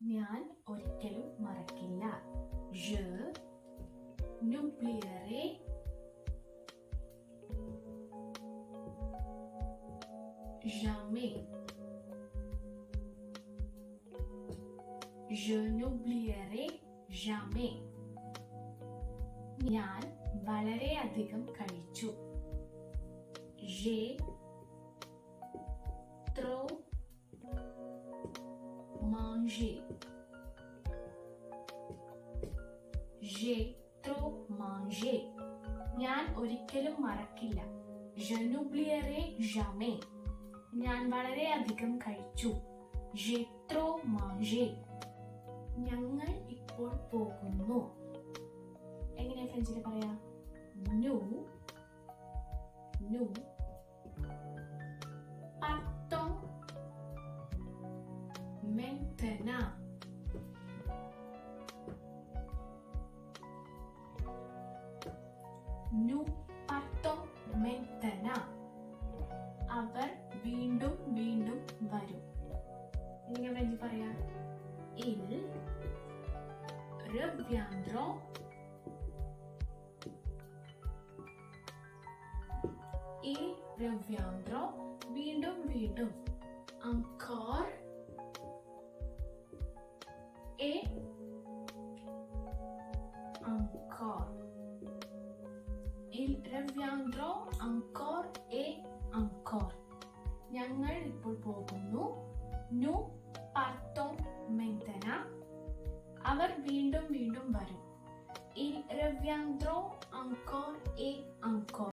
ഞാൻ ഒരിക്കലും മറക്കില്ല. Je n'oublierai jamais. Je n'oublierai jamais. ഞാൻ വളരെയധികം കഴിച്ചു. J'ai trop mangé. J'ai trop mangé. ഞാൻ ഒരിക്കലും മറക്കില്ല. Je n'oublierai jamais. ഞാൻ വളരെയധികം കഴിച്ചു. J'ai trop mangé. ഞങ്ങൾ ഇപ്പോൾ പോകുന്നു. എങ്ങനെ ഫ്രഞ്ചിൽ പറയാ? Nous partons maintenant. Nous partons maintenant. അവർ വീണ്ടും വീണ്ടും വരും. എങ്ങനെ ഫ്രഞ്ചിൽ പറയാ? Ils reviendront വീണ്ടും വീണ്ടും. Encore et encore. Ils reviendront encore et encore. ഞങ്ങൾ ഇപ്പോൾ പോകുന്നു. Nous partons maintenant. അവർ വീണ്ടും വീണ്ടും വരും. Ils reviendront encore et encore.